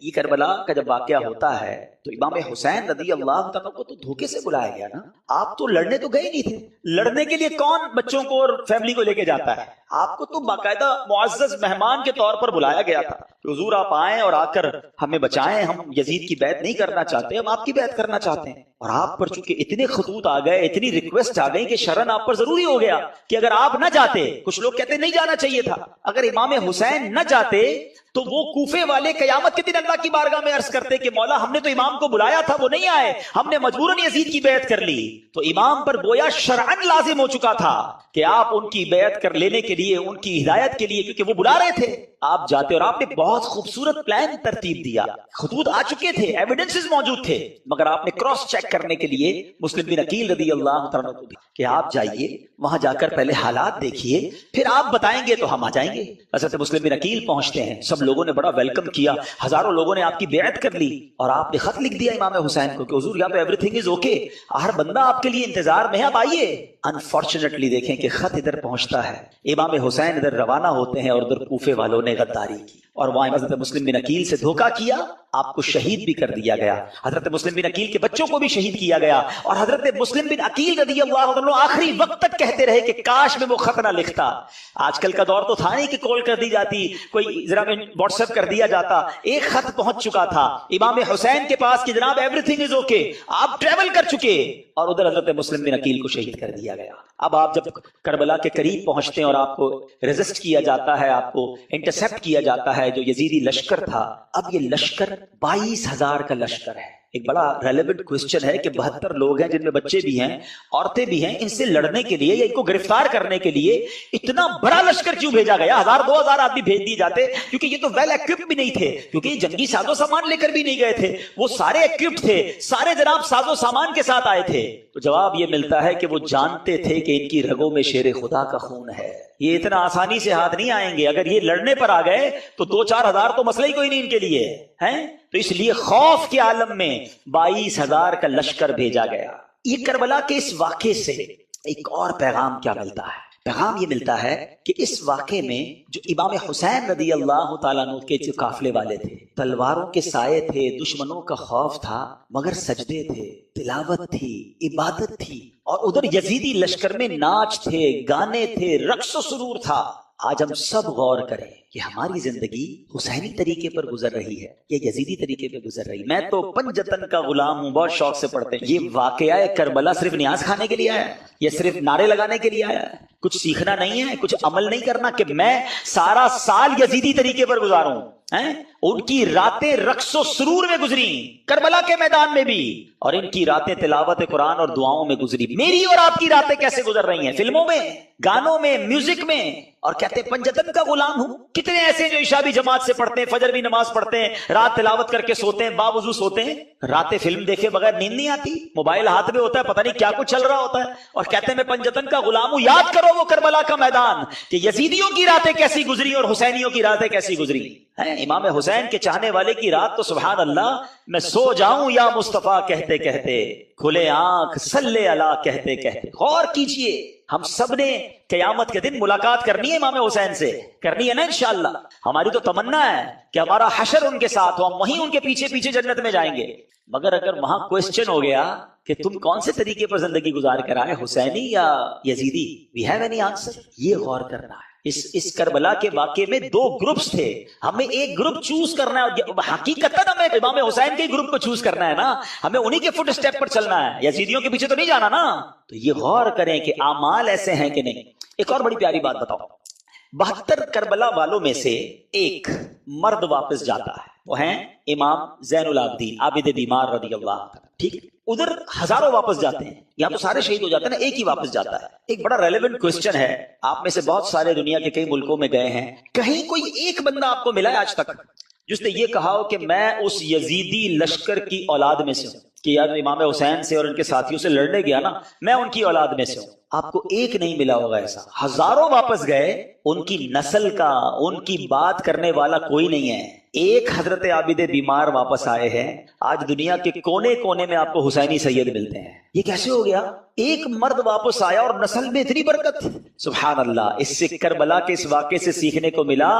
یہ کربلا کا جب واقعہ ہوتا ہے تو امام حسین رضی اللہ عنہ کو تو دھوکے سے بلایا گیا نا. آپ تو لڑنے تو گئے نہیں تھے. لڑنے کے لیے کون بچوں کو اور فیملی کو لے کے جاتا ہے؟ آپ کو تو باقاعدہ معزز مہمان کے طور پر بلایا گیا تھا کہ حضور آپ آئیں اور آ کر ہمیں بچائیں، ہم یزید کی بیعت نہیں کرنا چاہتے، ہم آپ کی بیعت کرنا چاہتے ہیں. اور آپ پر چونکہ اتنے خطوط آ گئے، اتنی ریکویسٹ آ گئی کہ شرن آپ پر ضروری ہو گیا کہ اگر آپ نہ جاتے، کچھ لوگ کہتے نہیں جانا چاہیے تھا، اگر امام حسین نہ جاتے تو وہ کوفے والے قیامت کے دن اللہ کی بارگاہ میں عرض کرتے کہ مولا ہم نے تو امام کو بلایا تھا، وہ نہیں آئے، ہم نے مجبوراً یزید کی بیعت کر لی. تو امام پر گویا شرعاً لازم ہو چکا تھا کہ آپ ان کی بیعت کر لینے کے لیے، ان کی ہدایت کے لیے، کیونکہ وہ بلا رہے تھے، آپ جاتے. اور آپ نے بہت خوبصورت پلان ترتیب دیا، خطوط آ چکے تھے، ایویڈنسز موجود تھے، مگر آپ نے کراس چیک کرنے کے لیے مسلم بن عقیل رضی اللہ عنہ کو دی کہ آپ جائیے وہاں جا کر پہلے حالات دیکھیے، پھر آپ بتائیں گے تو ہم آ جائیں گے. حضرت مسلم بن عقیل پہنچتے ہیں، سب لوگوں نے بڑا ویلکم کیا، ہزاروں لوگوں نے آپ کی بیعت کر لی، اور آپ نے خط لکھ دیا امام حسین کو کہ حضور یہاں پہ ایوری تھنگ از اوکے، ہر بندہ آپ کے لیے انتظار میں ہے، آپ آئیے. انفارچونیٹلی دیکھیں کہ خط ادھر پہنچتا ہے، امام حسین ادھر روانہ ہوتے ہیں، اور ادھر کوفے والوں نے غداری کی اور وہاں حضرت مسلم بن عقیل سے دھوکہ کیا، آپ کو شہید بھی کر دیا گیا. حضرت مسلم بن عقیل کے بچوں کو بھی شہید کیا گیا. اور حضرت مسلم بن عقیل رضی اللہ عنہ آخری وقت تک کہتے رہے کہ کاش میں وہ خط نہ لکھتا. آج کل کا دور تو تھا نہیں کہ کال کر دی جاتی، کوئی ذرا میں واٹس ایپ کر دیا جاتا. ایک خط پہنچ چکا تھا امام حسین کے پاس کہ جناب ایوری تھنگ از اوکے، آپ ٹریول کر چکے، اور ادھر حضرت مسلم بن عقیل کو شہید کر دیا گیا. اب آپ جب کربلا کے قریب پہنچتے ہیں اور آپ کو ریزسٹ کیا جاتا ہے، آپ کو انٹرسپٹ کیا جاتا ہے جو یزیدی لشکر تھا. اب یہ لشکر 22,000 کا لشکر ہے. ایک بڑا ریلیونٹ کوسچن ہے کہ 72 لوگ ہیں جن میں بچے بھی ہیں، عورتیں بھی ہیں، ان سے لڑنے کے لیے یا ان کو گرفتار کرنے کے لیے اتنا بڑا لشکر کیوں بھیجا گیا؟ 1000-2000 آدمی بھیج دیے جاتے، کیونکہ یہ تو ویل ایکوپڈ بھی نہیں تھے، کیونکہ یہ جنگی ساز و سامان لے کر بھی نہیں گئے تھے، وہ سارے ایکوپڈ تھے، سارے جناب ساز و سامان کے ساتھ آئے تھے. تو جواب یہ ملتا ہے کہ وہ جانتے تھے کہ ان کی رگوں میں شیر خدا کا خون ہے، یہ اتنا آسانی سے ہاتھ نہیں آئیں گے. اگر یہ لڑنے پر آ گئے تو 2-4 ہزار تو مسئلہ ہی کوئی نہیں ان کے لیے ہے. تو اس لیے خوف کے عالم میں 22,000 کا لشکر بھیجا گیا. یہ کربلا کے اس واقعے سے ایک اور پیغام کیا ملتا ہے؟ پیغام یہ ملتا ہے کہ اس واقعے میں جو امام حسین رضی اللہ تعالیٰ عنہ کے جو قافلے والے تھے، تلواروں کے سائے تھے، دشمنوں کا خوف تھا، مگر سجدے تھے، تلاوت تھی، عبادت تھی، اور ادھر یزیدی لشکر میں ناچ تھے، گانے تھے، رقص و سرور تھا. آج ہم سب غور کریں کہ ہماری زندگی حسینی طریقے پر گزر رہی ہے یا یزیدی طریقے پر گزر رہی ہے. میں تو پنجتن کا غلام ہوں، بہت شوق سے پڑھتے ہیں. یہ واقعہ کربلا صرف نیاز کھانے کے لیے آیا ہے یا صرف نعرے لگانے کے لیے آیا ہے؟ کچھ سیکھنا نہیں ہے، کچھ عمل نہیں کرنا کہ میں سارا سال یزیدی طریقے پر گزاروں. ان کی راتیں رقص و سرور میں گزری کربلا کے میدان میں بھی، اور ان کی راتیں تلاوت قرآن اور دعاؤں میں گزری. میری اور آپ کی راتیں کیسے گزر رہی ہیں؟ فلموں میں، گانوں میں، میوزک میں، اور کہتے ہیں پنجتن کا غلام ہوں. کتنے ایسے جو عشاء بھی جماعت سے پڑھتے ہیں، فجر بھی نماز پڑھتے ہیں، رات تلاوت کر کے سوتے ہیں، باوضو سوتے ہیں، راتیں فلم دیکھے بغیر نیند نہیں آتی، موبائل ہاتھ میں ہوتا ہے، پتہ نہیں کیا کچھ چل رہا ہوتا ہے، اور کہتے ہیں میں پنجتن کا غلام ہوں. یاد کرو وہ کربلا کا میدان کہ یزیدیوں کی راتیں کیسی گزری اور حسینیوں کی راتیں کیسی گزری. امام حسین کے چاہنے والے کی رات تو سبحان اللہ، میں سو جاؤں یا مصطفیٰ کہتے کہتے، کھلے آنکھ صلی اللہ کہتے کہتے. غور کیجئے، ہم سب نے قیامت کے دن ملاقات کرنی ہے امام حسین سے، کرنی ہے نا انشاءاللہ. ہماری تو تمنا ہے کہ ہمارا حشر ان کے ساتھ ہو، ہم وہیں ان کے پیچھے پیچھے جنت میں جائیں گے. مگر اگر وہاں کوسچن ہو گیا کہ تم کون سے طریقے پر زندگی گزار کر آئے، حسینی یا یزیدی، وی ہیو اینی آنسر؟ یہ غور کرنا ہے. اس کربلا کے واقعے میں 2 گروپس تھے، ہمیں ایک گروپ چوز کرنا ہے. حقیقت ہمیں امام حسین کے گروپ کو چوز کرنا ہے نا، ہمیں انہی کے فٹ اسٹیپ پر چلنا ہے، یزیدیوں کے پیچھے تو نہیں جانا نا. تو یہ غور کریں کہ اعمال ایسے ہیں کہ نہیں. ایک اور بڑی پیاری بات بتاؤ، 72 کربلا والوں میں سے ایک مرد واپس جاتا ہے، وہ ہیں امام زین العابدین عابد بیمار رضی اللہ عنہ. ٹھیک، ادھر ہزاروں واپس جاتے ہیں، یہاں تو سارے شہید ہو جاتے ہیں نا، ایک ہی واپس جاتا ہے. ایک بڑا ریلیونٹ کوسچن ہے، آپ میں سے بہت سارے دنیا کے کئی ملکوں میں گئے ہیں، کہیں کوئی ایک بندہ آپ کو ملا ہے آج تک جس نے یہ کہا ہو کہ میں اس یزیدی لشکر کی اولاد میں سے ہوں؟ کہ یار امام حسین سے اور ان کے ساتھیوں سے لڑنے گیا نا، میں ان کی اولاد میں سے ہوں، آپ کو ایک نہیں ملا ہوگا ایسا، ہزاروں واپس گئے، ان کی نسل کا، ان کی بات کرنے والا کوئی نہیں ہے۔ ایک حضرت عابد بیمار واپس آئے ہیں، آج دنیا کے کونے کونے میں آپ کو حسینی سید ملتے ہیں۔ یہ کیسے ہو گیا؟ ایک مرد واپس آیا اور نسل میں اتنی برکت۔ سبحان اللہ۔ اس سے کربلا کے اس واقعے سے سیکھنے کو ملا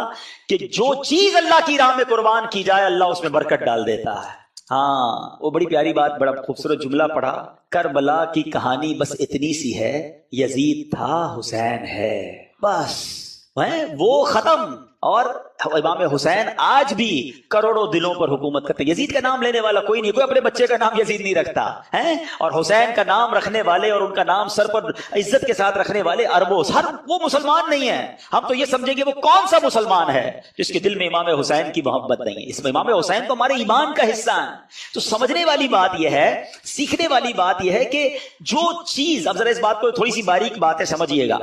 کہ جو چیز اللہ کی راہ میں قربان کی جائے اللہ اس میں برکت ڈال دیتا ہے۔ ہاں، وہ بڑی پیاری بات، بڑا خوبصورت جملہ پڑھا، کربلا کی کہانی بس اتنی سی ہے، یزید تھا حسین ہے، بس وہ ختم۔ اور امام حسین آج بھی کروڑوں دلوں پر حکومت کرتے ہیں۔ یزید کا نام لینے والا کوئی نہیں، کوئی اپنے بچے کا نام یزید نہیں رکھتا ہے، اور حسین کا نام رکھنے والے اور ان کا نام سر پر عزت کے ساتھ رکھنے والے اربوں، وہ مسلمان نہیں ہیں۔ ہم تو یہ سمجھیں گے وہ کون سا مسلمان ہے جس کے دل میں امام حسین کی محبت نہیں ہے۔ اس میں امام حسین تو ہمارے ایمان کا حصہ ہے۔ تو سمجھنے والی بات یہ ہے، سیکھنے والی بات یہ ہے کہ جو چیز، اب ذرا اس بات کو تھوڑی سی باریک بات ہے، سمجھیے گا،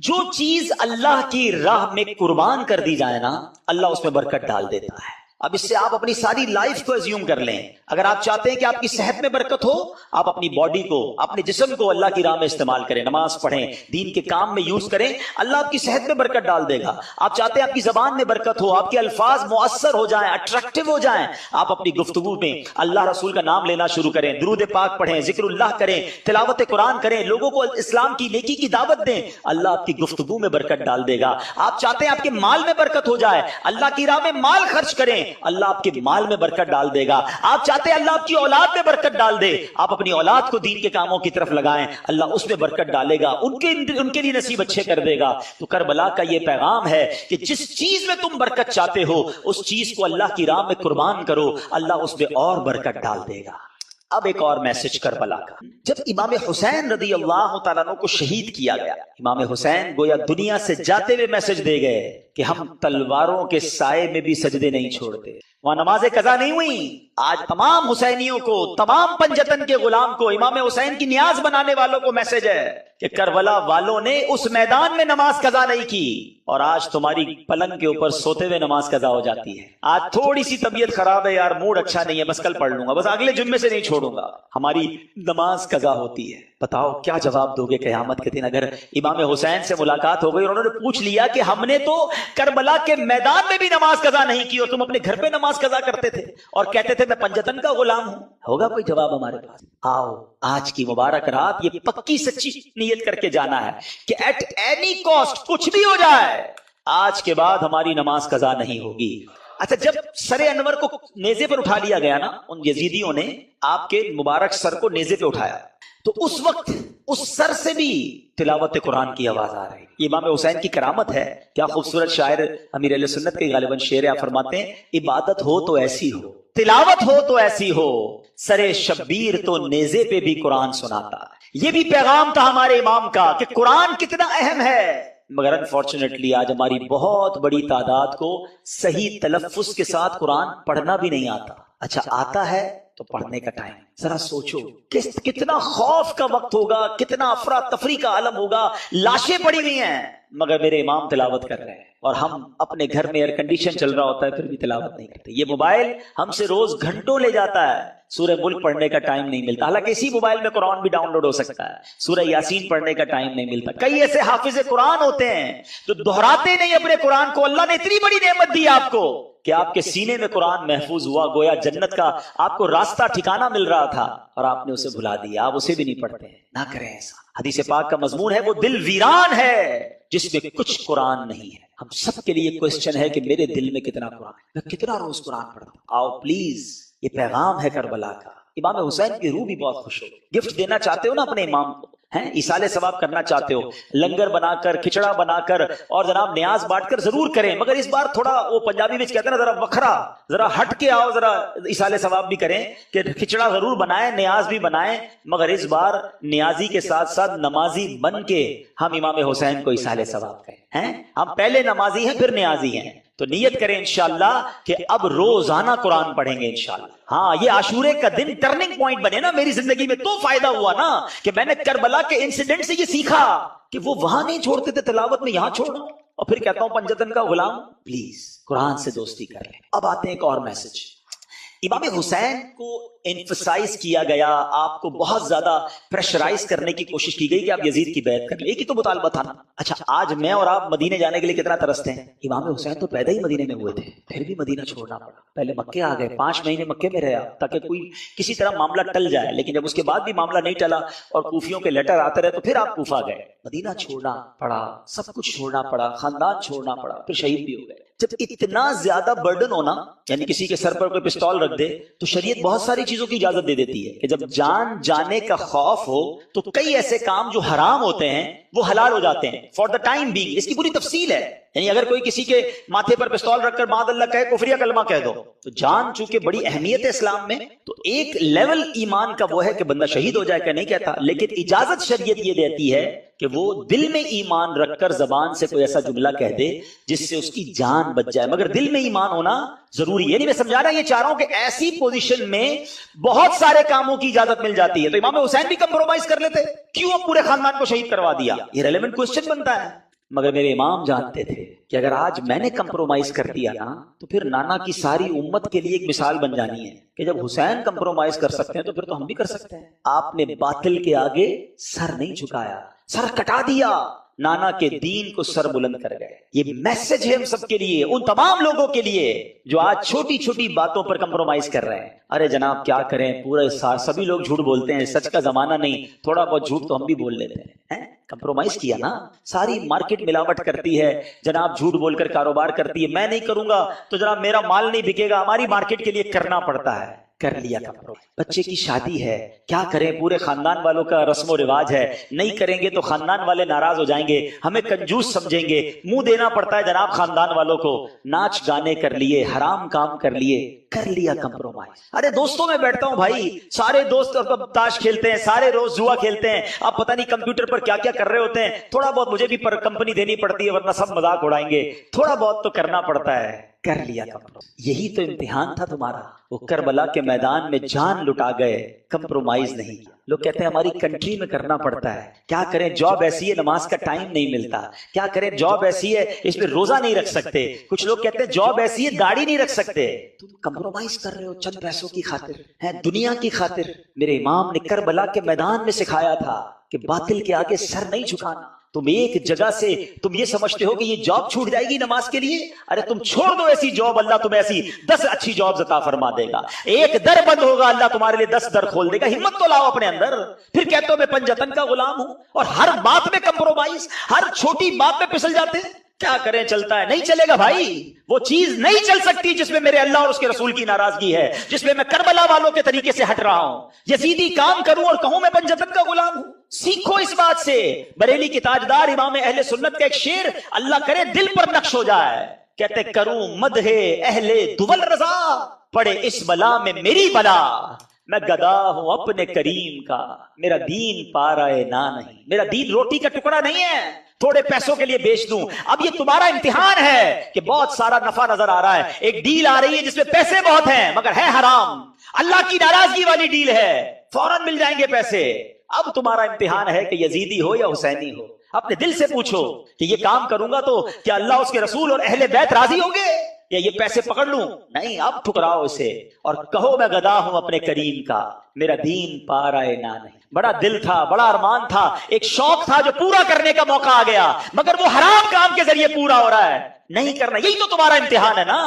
جو چیز اللہ کی راہ میں قربان کر دی جائے نا، اللہ اس میں برکت ڈال دیتا ہے۔ اب اس سے آپ اپنی ساری لائف کو ایزیوم کر لیں۔ اگر آپ چاہتے ہیں کہ آپ کی صحت میں برکت ہو، آپ اپنی باڈی کو، اپنے جسم کو اللہ کی راہ میں استعمال کریں، نماز پڑھیں، دین کے کام میں یوز کریں، اللہ آپ کی صحت میں برکت ڈال دے گا۔ آپ چاہتے ہیں آپ کی زبان میں برکت ہو، آپ کے الفاظ مؤثر ہو جائیں، اٹریکٹیو ہو جائیں، آپ اپنی گفتگو میں اللہ رسول کا نام لینا شروع کریں، درود پاک پڑھیں، ذکر اللہ کریں، تلاوت قرآن کریں، لوگوں کو اسلام کی نیکی کی دعوت دیں، اللہ آپ کی گفتگو میں برکت ڈال دے گا۔ آپ چاہتے ہیں آپ کے مال میں برکت ہو جائے، اللہ کی راہ میں مال خرچ کریں، اللہ آپ کے مال میں برکت ڈال دے گا۔ آپ چاہتے ہیں اللہ آپ کی اولاد میں برکت ڈال دے، آپ اپنی اولاد کو دین کے کاموں کی طرف لگائیں، اللہ اس میں برکت ڈالے گا، ان کے لیے نصیب اچھے کر دے گا۔ تو کربلا کا یہ پیغام ہے کہ جس چیز میں تم برکت چاہتے ہو اس چیز کو اللہ کی راہ میں قربان کرو، اللہ اس میں اور برکت ڈال دے گا۔ اب ایک اور میسج کربلا کا، جب امام حسین رضی اللہ تعالیٰ عنہ کو شہید کیا گیا، امام حسین گویا دنیا سے جاتے ہوئے میسج دے گئے کہ ہم تلواروں کے سائے میں بھی سجدے نہیں چھوڑتے۔ وہاں نمازیں قضا نہیں ہوئی۔ آج تمام حسینیوں کو، تمام پنجتن کے غلام کو، امام حسین کی نیاز بنانے والوں کو میسج ہے کہ کربلا والوں نے اس میدان میں نماز قضا نہیں کی، اور آج تمہاری پلنگ کے اوپر سوتے ہوئے نماز قضا ہو جاتی ہے۔ آج تھوڑی سی طبیعت خراب ہے یار، موڈ اچھا نہیں ہے، بس کل پڑھ لوں گا، بس اگلے جمعے سے نہیں چھوڑوں گا، ہماری نماز قضا ہوتی ہے۔ بتاؤ کیا جواب دو گے قیامت کے دن اگر امام حسین سے ملاقات ہو گئی اور انہوں نے پوچھ لیا کہ ہم نے تو کربلا کے میدان میں بھی نماز قضا نہیں کی اور تم اپنے گھر پہ نماز قضا کرتے تھے اور کہتے تھے میں پنجتن کا غلام ہوں؟ ہوگا کوئی جواب ہمارے پاس؟ آؤ آج کی مبارک رات یہ پکی سچی نیت کر کے جانا ہے کہ ایٹ اینی کاسٹ کچھ بھی ہو جائے آج کے بعد ہماری نماز قضا نہیں ہوگی۔ اچھا، جب سر انور کو نیزے پر اٹھا لیا گیا نا، ان یزیدیوں نے آپ کے مبارک سر کو نیزے پہ اٹھایا، تو اس وقت اس سر سے بھی تلاوت قرآن کی آواز آ رہی۔ یہ امام حسین کی کرامت ہے۔ کیا خوبصورت شاعر امیر اہل سنت کے غالباً شعر آپ فرماتے ہیں، عبادت ہو تو ایسی ہو، تلاوت ہو تو ایسی ہو، سر شبیر تو نیزے پہ بھی قرآن سناتا۔ یہ بھی پیغام تھا ہمارے امام کا کہ قرآن کتنا اہم ہے، مگر انفارچونیٹلی آج ہماری بہت بڑی تعداد کو صحیح تلفظ کے ساتھ قرآن پڑھنا بھی نہیں آتا۔ اچھا آتا ہے تو پڑھنے کا ٹائم، ذرا سوچو کتنا خوف کا وقت ہوگا، کتنا افراتفری کا عالم ہوگا، لاشیں پڑی ہوئی ہیں مگر میرے امام تلاوت کر رہے ہیں، اور ہم اپنے گھر میں ایئر کنڈیشن چل رہا ہوتا ہے پھر بھی تلاوت نہیں کرتے۔ یہ موبائل ہم سے روز گھنٹوں لے جاتا ہے، سورہ ملک پڑھنے کا ٹائم نہیں ملتا، حالانکہ اسی موبائل میں قرآن بھی ڈاؤن لوڈ ہو سکتا ہے، سورہ یاسین پڑھنے کا ٹائم نہیں ملتا۔ کئی ایسے حافظ قرآن ہوتے ہیں جو دہراتے نہیں اپنے قرآن کو۔ اللہ نے اتنی بڑی نعمت دی آپ کو کہ آپ کے سینے میں قرآن محفوظ ہوا، گویا جنت کا آپ کو راستہ ٹھکانہ مل رہا تھا اور آپ نے اسے بھلا دیا، آپ اسے بھی نہیں پڑھتے ہیں۔ نہ کریں ایسا۔ حدیث پاک کا مضمون ہے وہ دل ویران ہے جس میں کچھ قرآن نہیں ہے۔ ہم سب کے لیے کوسچن ہے کہ میرے دل میں کتنا قرآن ہے، میں کتنا روز قرآن پڑھتا ہوں۔ آؤ پلیز، یہ پیغام ہے کربلا کا۔ امام حسین کی روح بھی بہت خوش ہو۔ گفٹ دینا چاہتے ہو نا اپنے امام کو، ایصال ثواب کرنا چاہتے ہو، لنگر بنا کر، کھچڑا بنا کر اور جناب نیاز بانٹ کر ضرور کریں، مگر اس بار تھوڑا وہ پنجابی میں کہتے ہیں نا ذرا وکھرا، ذرا ہٹ کے آؤ، ذرا ایصال ثواب بھی کریں کہ کھچڑا ضرور بنائیں، نیاز بھی بنائیں، مگر اس بار نیازی کے ساتھ ساتھ نمازی بن کے ہم امام حسین کو ایصال ثواب کریں۔ ہم پہلے نمازی ہیں پھر نیازی ہیں، تو نیت کریں انشاءاللہ کہ اب روزانہ قرآن پڑھیں گے انشاءاللہ۔ ہاں، یہ عاشورے کا دن ٹرننگ پوائنٹ بنے نا میری زندگی میں، تو فائدہ ہوا نا کہ میں نے کربلا کے انسیڈنٹ سے یہ سیکھا کہ وہ وہاں نہیں چھوڑتے تھے تلاوت میں، یہاں چھوڑنا، اور پھر کہتا ہوں پنجتن کا غلام۔ پلیز قرآن سے دوستی کر لیں۔ اب آتے ہیں ایک اور میسج۔ امام حسین کو ایمفسائز کیا گیا، آپ کو بہت زیادہ پریشرائز کرنے کی کوشش کی گئی کہ آپ یزید کی بیعت کر لیں، ایک ہی تو مطالبہ تھا نا۔ اچھا آج میں اور آپ مدینے جانے کے لیے کتنا ترستے ہیں؟ امام حسین تو پیدا ہی مدینے میں ہوئے تھے، پھر بھی مدینہ چھوڑنا پڑا، پہلے مکے آ گئے، 5 مہینے مکے میں رہا تاکہ کوئی کسی طرح معاملہ ٹل جائے، لیکن جب اس کے بعد بھی معاملہ نہیں ٹلا اور کوفیوں کے لیٹر آتے رہے تو پھر آپ کوفہ گئے، مدینہ چھوڑنا پڑا، سب کچھ چھوڑنا پڑا، خاندان چھوڑنا پڑا، پھر شہید بھی ہو گئے۔ جب اتنا زیادہ برڈن ہونا، یعنی کسی کے سر پر کوئی پستول رکھ دے، تو شریعت بہت ساری چیزوں کی اجازت دے دیتی ہے کہ جب جان جانے کا خوف ہو تو کئی ایسے کام جو حرام ہوتے ہیں وہ حلال ہو جاتے ہیں فار دا ٹائم بینگ۔ اس کی پوری تفصیل ہے، یعنی اگر کوئی کسی کے ماتھے پر پستول رکھ کر معاذ اللہ کہے کفریہ کلمہ کہہ دو، تو جان چونکہ بڑی اہمیت ہے اسلام میں، تو ایک لیول ایمان کا وہ ہے کہ بندہ شہید ہو جائے کہ نہیں کہتا، لیکن اجازت شریعت یہ دیتی ہے کہ وہ دل میں ایمان رکھ کر زبان سے کوئی ایسا جملہ کہہ دے جس سے اس کی جان بچ جائے، مگر دل میں ایمان ہونا ضروری ہے۔ یعنی میں سمجھا رہا یہ چاہ رہا ہوں کہ ایسی پوزیشن میں بہت سارے کاموں کی اجازت مل جاتی ہے، تو امام حسین بھی کمپرومائز کر لیتے، کیوں اب پورے خاندان کو شہید کروا دیا؟ یہ ریلیونٹ کوسچن بنتا ہے۔ مگر میرے امام جانتے تھے کہ اگر آج میں نے کمپرومائز کر دیا نا تو پھر نانا کی ساری امت کے لیے ایک مثال بن جانی ہے کہ جب حسین کمپرومائز کر سکتے ہیں تو پھر تو ہم بھی کر سکتے ہیں۔ آپ نے باطل کے آگے سر نہیں جھکایا، سر کٹا دیا، نانا کے دین کو سر بلند کر گئے۔ یہ میسج ہے ہم سب کے لیے، ان تمام لوگوں کے لیے جو آج چھوٹی چھوٹی باتوں پر کمپرومائز کر رہے ہیں۔ ارے جناب کیا کریں، پورے سبھی لوگ جھوٹ بولتے ہیں، سچ کا زمانہ نہیں، تھوڑا بہت جھوٹ تو ہم بھی بول لیتے ہیں۔ کمپرومائز کیا نا، ساری مارکیٹ ملاوٹ کرتی ہے، جناب جھوٹ بول کر کاروبار کرتی ہے، میں نہیں کروں گا تو جناب میرا مال نہیں بکے گا، ہماری مارکیٹ کے لیے کرنا پڑتا ہے، کر لیا کمپرومائز۔ بچے کی شادی ہے، کیا کریں، پورے خاندان والوں کا رسم و رواج ہے، نہیں کریں گے تو خاندان والے ناراض ہو جائیں گے، ہمیں کنجوس سمجھیں گے، منہ دینا پڑتا ہے جناب خاندان والوں کو، ناچ گانے کر لیے، حرام کام کر لیے، کر لیا کمپرومائز۔ ارے دوستوں میں بیٹھتا ہوں بھائی، سارے دوست تاش کھیلتے ہیں، سارے روز جوا کھیلتے ہیں، آپ پتہ نہیں کمپیوٹر پر کیا کیا کر رہے ہوتے ہیں، تھوڑا بہت مجھے بھی پر کمپنی دینی پڑتی ہے ورنہ سب مذاق اڑائیں گے، تھوڑا بہت تو کرنا پڑتا ہے، کر لیا کمپرومائز۔ یہی تو امتحان تھا تمہارا، وہ کربلا کے میدان میں جان لٹا گئے، کمپرومائز نہیں کیا۔ لوگ کہتے ہیں ہماری کنٹری میں کرنا پڑتا ہے، کیا کریں، جاب ایسی ہے نماز کا ٹائم نہیں ملتا، کیا کریں، جاب ایسی ہے اس پہ روزہ نہیں رکھ سکتے، کچھ لوگ کہتے ہیں جاب ایسی ہے داڑھی نہیں رکھ سکتے۔ تم کمپرومائز کر رہے ہو چند پیسوں کی خاطر، ہے دنیا کی خاطر۔ میرے امام نے کربلا کے میدان میں سکھایا تھا کہ باطل کے آگے سر نہیں جھکانا۔ تم ایک جگہ سے تم یہ سمجھتے ہو کہ یہ جاب چھوٹ جائے گی نماز کے لیے، ارے تم چھوڑ دو ایسی جاب، اللہ تمہیں ایسی 10 اچھی جاب عطا فرما دے گا۔ ایک در بند ہوگا، اللہ تمہارے لیے 10 در کھول دے گا۔ ہمت تو لاؤ اپنے اندر، پھر کہتے ہو میں پنجتن کا غلام ہوں، اور ہر بات میں کمپرومائز، ہر چھوٹی بات میں پھسل جاتے ہیں۔ کیا کریں، چلتا ہے، نہیں چلے گا بھائی، وہ چیز نہیں چل سکتی جس میں میرے اللہ اور اس کے رسول کی ناراضگی ہے، جس میں کربلا والوں کے طریقے سے ہٹ رہا ہوں، یزیدی کام کروں اور کہوں میں پنجتن کا غلام ہوں۔ سیکھو اس بات سے۔ بریلی کی تاجدار امام اہل سنت کا ایک شعر اللہ کرے دل پر نقش ہو جائے، کہتے کروں مدح اہل دول رضا، پڑے اس بلا میں میری بلا، میں گدا ہوں اپنے کریم کا، میرا دین پارائے نہ نہیں۔ میرا دین روٹی کا ٹکڑا نہیں ہے تھوڑے پیسوں کے لیے بیچ دوں۔ اب یہ تمہارا امتحان ہے کہ بہت سارا نفع نظر آ رہا ہے، ایک ڈیل آ رہی ہے جس میں پیسے بہت ہیں مگر ہے حرام، اللہ کی ناراضگی والی ڈیل ہے، فوراً مل جائیں گے پیسے۔ اب تمہارا امتحان ہے کہ یزیدی ہو یا حسینی ہو، اپنے دل سے پوچھو کہ یہ کام کروں گا تو کیا اللہ اس کے رسول اور اہل بیت راضی ہوں گے، یا یہ پیسے پکڑ لوں؟ نہیں، اب ٹھکراؤ اسے اور کہو میں گدا ہوں اپنے کریم کا، میرا دین پارائے نہ نہیں۔ بڑا دل تھا، بڑا ارمان تھا، ایک شوق تھا جو پورا کرنے کا موقع آ گیا، مگر وہ حرام کام کے ذریعے پورا ہو رہا ہے، نہیں کرنا۔ یہی تو تمہارا امتحان ہے نا،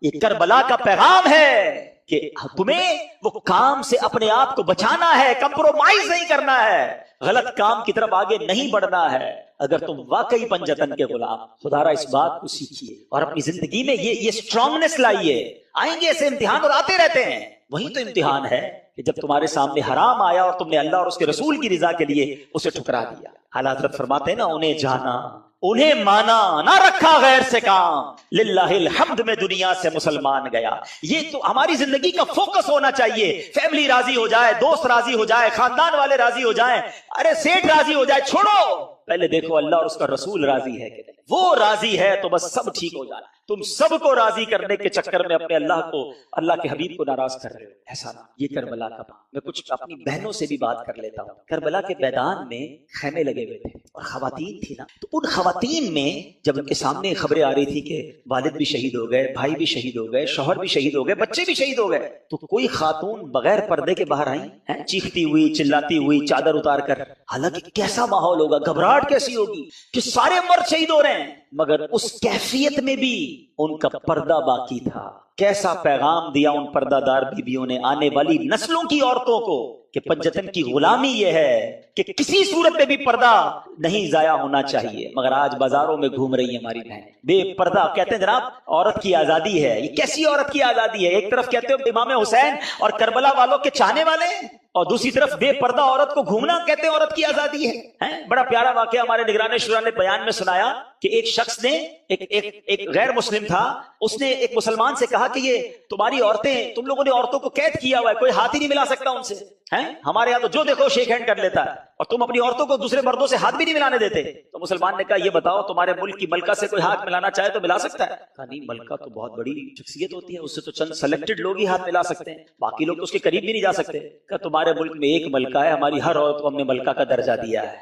یہ کربلا کا پیغام ہے کہ تمہیں وہ کام سے اپنے آپ کو بچانا ہے، کمپرومائز نہیں کرنا ہے، غلط کام کی طرف آگے نہیں بڑھنا ہے۔ اگر تم واقعی پنجتن کے غلام، خدا را اس بات کو سیکھیے اور اپنی زندگی میں یہ اسٹرانگنس لائیے۔ آئیں گے ایسے امتحان اور آتے رہتے ہیں، وہی تو امتحان ہے کہ جب تمہارے سامنے حرام آیا اور تم نے اللہ اور اس کے رسول کی رضا کے لیے اسے ٹھکرا دیا۔ اعلیٰ حضرت فرماتے ہیں نا، انہیں جانا، انہیں مانا، نہ رکھا غیر سے کام، للہ الحمد میں دنیا سے مسلمان گیا۔ یہ تو ہماری زندگی کا فوکس ہونا چاہیے۔ فیملی راضی ہو جائے، دوست راضی ہو جائے، خاندان والے راضی ہو جائیں، ارے سیٹ راضی ہو جائے، چھوڑو، پہلے دیکھو اللہ اور اس کا رسول راضی ہے کہ نہیں۔ وہ راضی ہے تو بس سب ٹھیک ہو جانا. تم سب کو راضی کرنے کے چکر میں اپنے اللہ کے حبیب کو ناراض کر رہے ہو. ایسا نہ. یہ کربلا کا بات. میں کچھ اپنی بہنوں سے بھی بات کر لیتا ہوں. کربلا کے میدان میں خیمے لگے ہوئے تھے اور خواتین تھی نا, تو ان خواتین میں جب ان کے سامنے خبریں آ رہی تھی کہ والد بھی شہید ہو گئے, بھائی بھی شہید ہو گئے, شوہر بھی شہید ہو گئے, بچے بھی شہید ہو گئے, تو کوئی خاتون بغیر پردے کے باہر آئی, چیختی ہوئی, چلاتی ہوئی, چادر اتار کر. حالانکہ کیسا ماحول ہوگا, گھبراہٹ کیسی ہوگی کہ سارے مرد شہید ہو رہے ہیں, مگر اس کیفیت میں بھی ان کا پردہ باقی تھا. کیسا پیغام دیا ان پردہ دار بیویوں نے آنے والی نسلوں کی عورتوں کو کہ پنجتن کی غلامی یہ ہے کہ کسی صورت میں بھی پردہ نہیں ضائع ہونا چاہیے. مگر آج بازاروں میں گھوم رہی ہے ہماری بہن بے پردہ. کہتے ہیں جناب عورت کی آزادی ہے. یہ کیسی عورت کی آزادی ہے؟ ایک طرف کہتے ہو امام حسین اور کربلا والوں کے چاہنے والے ہیں, اور دوسری طرف بے پردہ عورت کو گھومنا کہتے ہیں عورت کی آزادی ہے. بڑا پیارا واقعہ ہمارے نگران شورا نے بیان میں سنایا کہ ایک شخص نے ایک غیر مسلم تھا, اس نے ایک مسلمان سے کہا کہ یہ تمہاری عورتیں, تم لوگوں نے عورتوں کو قید کیا ہوا ہے, کوئی ہاتھ ہی نہیں ملا سکتا ان سے. ہمارے یہاں تو جو دیکھو شیک ہینڈ کر لیتا ہے, اور تم اپنی عورتوں کو دوسرے مردوں سے ہاتھ بھی نہیں ملانے دیتے. تو مسلمان نے کہا یہ بتاؤ تمہارے ملک کی ملکہ سے کوئی ہاتھ ملانا چاہے تو ملا سکتا ہے؟ کہا نہیں, ملکہ تو بہت بڑی شخصیت ہوتی ہے, اس سے تو چند سلیکٹڈ لوگ ہی ہاتھ ملا سکتے ہیں, باقی لوگ تو اس کے قریب بھی نہیں جا سکتے. کہا تمہارے ملک میں ایک ملکہ ہے, ہماری ہر عورت کو ہم نے ملکہ کا درجہ دیا ہے,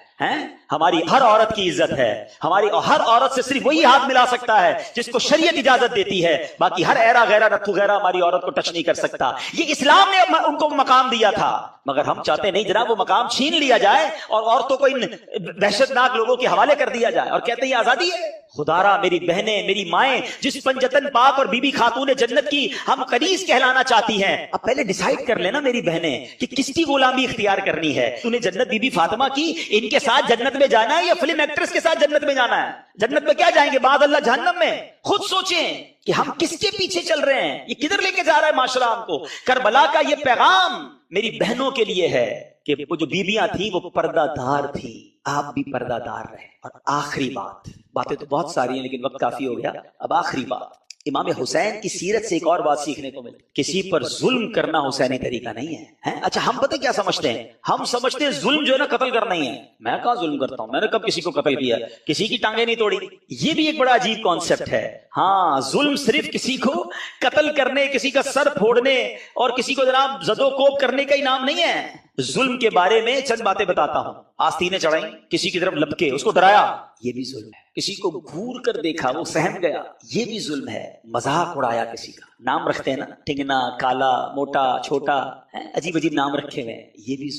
ہماری ہر عورت کی عزت ہے, ہماری ہر عورت سے صرف وہی ہاتھ ملا سکتا ہے جس کو شریعت اجازت دیتی ہے, باقی ہر ایرا غیرہ نتھو غیرہ ہماری عورت کو ٹچ نہیں کر سکتا. یہ اسلام نے ان کو مقام دیا تھا, مگر ہم چاہتے نہیں جناب وہ مقام چھین لیا جائے اور عورتوں کو ان وحشت ناک لوگوں کے حوالے کر دیا جائے, اور کہتے ہیں یہ آزادی ہے. خدارا میری بہنیں, میری مائیں, جس پنجتن پاک اور بی بی خاتون جنت کی ہم کنیز کہلانا چاہتی ہیں, اب پہلے ڈیسائیڈ کر لینا میری بہنیں کہ کس کی غلامی اختیار کرنی ہے. تو نے جنت بی بی فاطمہ کی, ان کے ساتھ جنت میں جانا ہے یا فلم ایکٹریس کے ساتھ جنت میں جانا ہے؟ جنت میں کیا جائیں گے بعد اللہ جہنم میں. خود سوچیں کہ ہم کس کے پیچھے چل رہے ہیں, یہ کدھر لے کے جا رہا ہے معاشرہ ہم کو. کربلا کا یہ پیغام میری بہنوں کے لیے ہے کہ وہ جو بیویاں تھیں وہ پردہ دار تھی, آپ بھی پردہ دار رہے. اور آخری باتیں تو بہت ساری ہیں لیکن وقت کافی ہو گیا. اب آخری بات, امام حسین کی سیرت سے ایک اور بات سیکھنے کو ملتی, کسی پر ظلم کرنا حسینی طریقہ نہیں ہے. اچھا ہم پتہ کیا سمجھتے ہیں, ہم سمجھتے ہیں ظلم جو ہے نا قتل کرنا ہی ہے. میں کہاں ظلم کرتا ہوں, میں نے کب کسی کو قتل کیا, کسی کی ٹانگیں نہیں توڑی. یہ بھی ایک بڑا عجیب کانسیپٹ ہے. ہاں ظلم صرف کسی کو قتل کرنے, کسی کا سر پھوڑنے اور کسی کو جناب زد و کوب کرنے کا انعام نہیں ہے. ظلم کے بارے میں چند باتیں بتاتا ہوں. آستینیں چڑھائیں, کسی کی طرف لپکے, اس کو ڈرایا, یہ بھی ظلم ہے. کسی کو گھور کر دیکھا, وہ سہم گیا, یہ بھی ظلم ہے. مذاق اڑایا کسی کا, نام رکھتے ہیں نا, ٹنگنا, کالا, موٹا, چھوٹا, عجیب عجیب نام رکھے ہوئے, یہ بھی ظلم